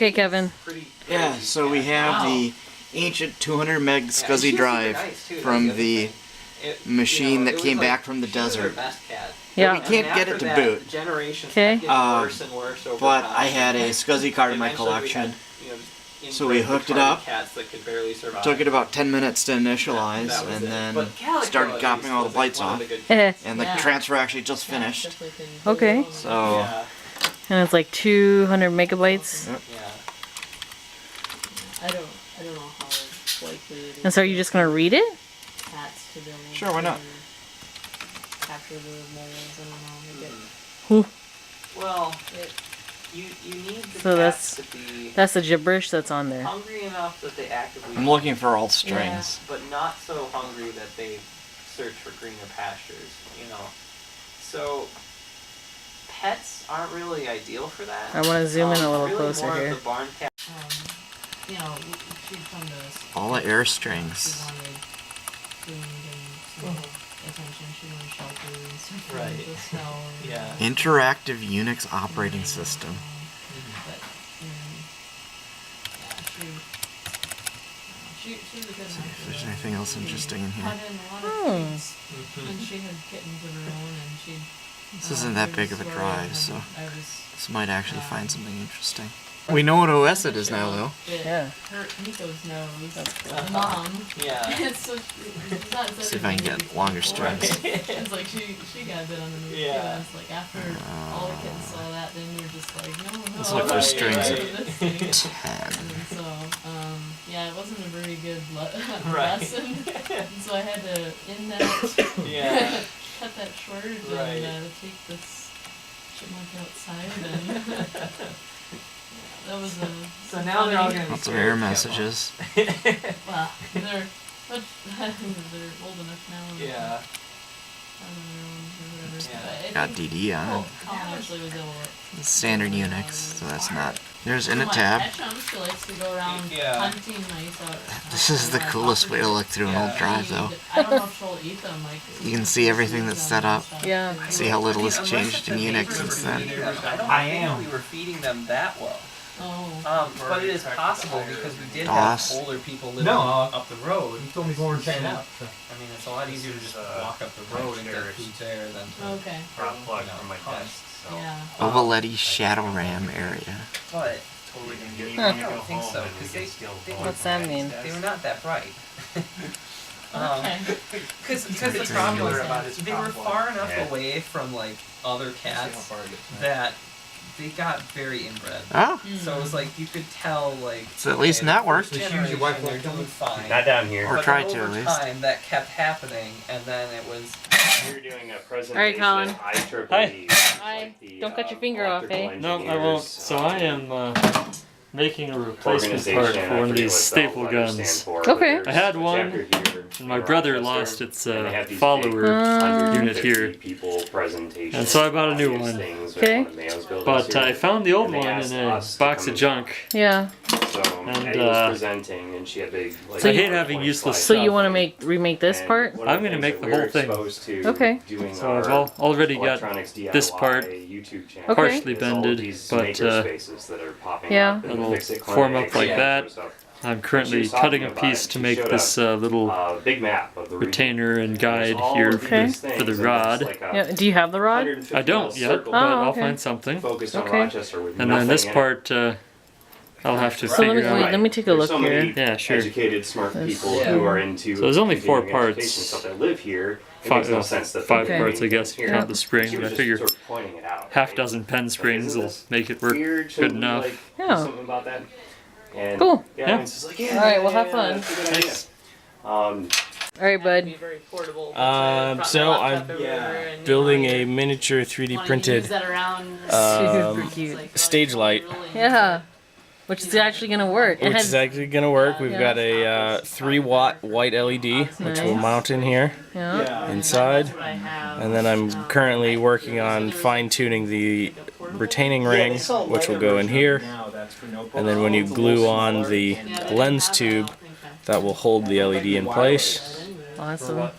Okay, Kevin. Yeah, so we have the ancient 200 meg SCSI drive from the machine that came back from the desert. Yeah. We can't get it to boot. Okay. But I had a SCSI card in my collection. So we hooked it up, took it about 10 minutes to initialize, and then started copying all the bytes off. And the transfer actually just finished. Okay. So... And it's like 200 megabytes. Yep. I don't know how likely it is. And so are you just going to read it? Cats to be able Sure, why not? to capture the moles. I don't know. Whew. Well, you need the So cats to be that's the gibberish that's on there. hungry enough that they actively I'm looking for all strings. but not so hungry that they search for greener pastures, you know. So pets aren't really ideal for that. I want to zoom in a little really closer more of here. the barn cat. You know, she'd come to us. All the air She strings. wanted food and attention. She wanted shelter and stuff. Right. The snow. And, Yeah. Interactive Unix operating system. But she was a good If there's anything else interesting in here. Cut in a lot of trees, and she had kittens of her own, and she. This isn't that big of a drive, so I was. this might actually find something interesting. We know what OS it is now, though. Yeah. Her Nico's nose. Mom. Yeah. So she's not See if I can get longer strings. It's like she got a bit on the move Yeah. too. I was like, after all the kids saw that, then we were just like, no. Let's look for strings Right. 10. And so, yeah, it wasn't a very good Right. lesson. And so I had to, in that, Yeah. cut that short Right. and take this chipmunk outside and that was a. So now they're all gonna be Lots of error messages. Well, they're they're old enough now. Yeah. Yeah. Got DD on it. Colin actually was able to. Standard Unix, so that's not. There's in a My tab. pet chum still likes to go around hunting mice out. This is the coolest way to look through an old drive, though. I don't know if she'll eat them. Like, You can see everything that's set up. Yeah. See how little has changed in Unix since then. I don't think we were feeding them that well. Oh. But it is possible because we did DOS. have older people living up the road. You told me to go over and check it out. I mean, it's a lot easier to just walk up the road and get food there than to Okay. Drop plug from my desk. So Yeah. Ovaletti Shadow RAM area. But totally gonna get Huh. I don't think so because they What's that mean? They were not that bright. Okay. Because the problem was they were far enough away from like other cats that they got very inbred. Oh, So it was like you could tell like it's at least networked. generation, they're doing fine. not down here. Or But try then to, at over least. time that kept happening, and then it was You're doing a presentation. All right, Colin. IEEE. Hi. Don't cut your finger off, eh? No, I won't. So I am making a replacement part for one of these staple guns. Okay. I had one, and my brother lost its follower unit here, and so I bought a new one. Okay. But I found the old one in a box of junk. Yeah. And, Eddie was presenting, and she had big. Like, So I hate having useless So stuff. you want to remake this part? I'm gonna make the whole thing. Okay. So I've already got this part Okay. partially bended, but Yeah. it'll form up like that. I'm currently cutting a piece to make this little big map of the retainer and guide here for the rod. Yeah. Do you have the rod? I don't yet, but Oh, I'll okay. find something. Focused on Okay. Rochester with And then this nothing in it. part, I'll have to So let me figure out. let me take a There's look so here. many Yeah, sure. educated, smart people Yeah. who are into. So there's only 4 continuing education parts. and stuff that live here. It Five, makes no sense that five they're Okay. parts, I doing guess, if things you here. count the spring. She But I was figure just sort of pointing it out, half right? dozen pen springs will this make it work Weird, good shouldn't, enough. like, do Yeah. something about that. And Cool. Yeah. Yeah. And it's just like, yeah. All right, well, have yeah, fun. that's a good idea. Nice. All right, bud. Be very portable. So I'm building a miniature 3D printed Super cute. stage light, Yeah. Which is actually gonna work. It which has. is actually going to work. We've Yeah. got a 3-watt white LED, which will Nice. mount in here Yeah. inside. And then I'm currently working on fine-tuning the retaining ring, which will go in here. And then when you glue on the lens tube, that will hold the LED in place. Awesome.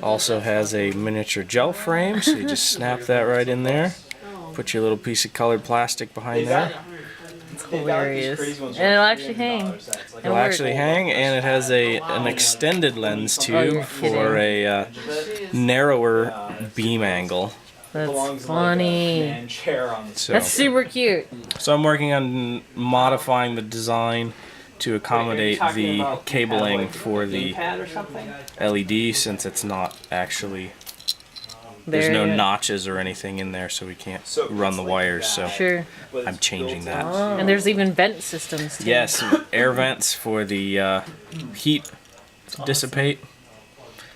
Also has a miniature gel frame, so you just snap that right in there. Put your little piece of colored plastic behind there. hilarious. And it'll actually hang. It'll actually hang, and it has an extended lens tube you're for a narrower beam angle. That's funny. So, That's super cute. so I'm working on modifying the design to accommodate the cabling for the LED, since it's not actually, there's no notches or anything in there, so we can't run the wires, so Sure. I'm changing that. And there's even vent systems too. Yes, air vents for the heat to dissipate.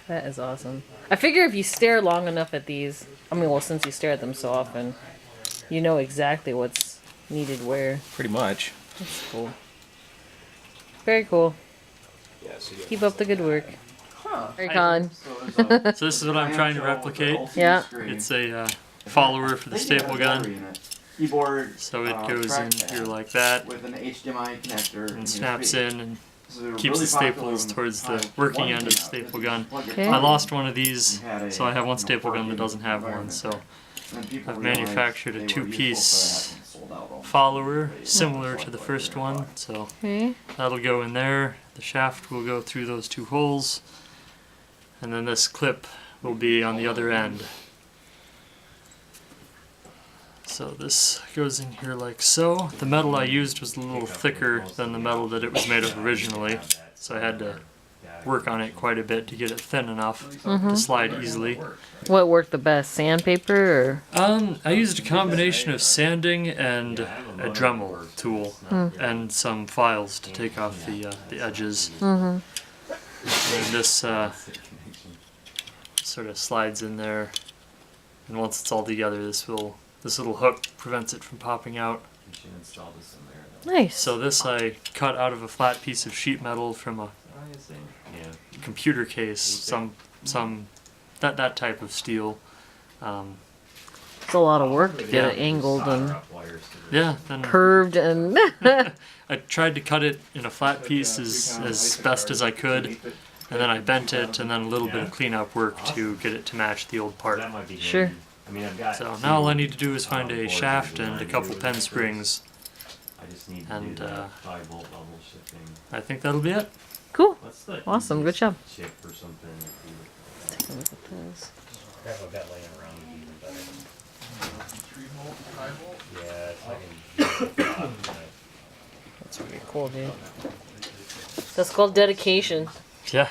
That is awesome. I figure if you stare long enough at these, I mean, well, since you stare at them so often, you know exactly what's needed where. Pretty much. That's cool. Very cool. Keep up the good work. Very con. So this is what I'm trying to replicate. Yeah. It's a follower for the staple gun. Keyboard. So it goes in here like that with an HDMI connector and snaps in and keeps really the staples towards the working end of the staple gun. Okay. I lost one of these, so I have one staple gun that doesn't have one. So I've manufactured a two-piece follower similar to the first one. So Okay. that'll go in there. The shaft will go through those two holes, and then this clip will be on the other end. So this goes in here like so. The metal I used was a little thicker than the metal that it was made of originally, so I had to work on it quite a bit to get it thin enough to slide easily. What worked the best, sandpaper or? I used a combination of sanding and a Dremel tool and some files to take off the edges. And this sort of slides in there, and once it's all together, this little hook prevents it from popping out. Nice. So this I cut out of a flat piece of sheet metal from a computer case, that type of steel. It's a lot of work to get it angled and Then curved and. I tried to cut it in a flat piece as best as I could, and then I bent it, and then a little bit of cleanup work to get it to match the old part. Sure. So now all I need to do is find a shaft and a couple pen springs, and I think that'll be it. Cool. Awesome. Good job. Let's take a look at those. That's pretty cool, dude. That's called dedication. Yeah.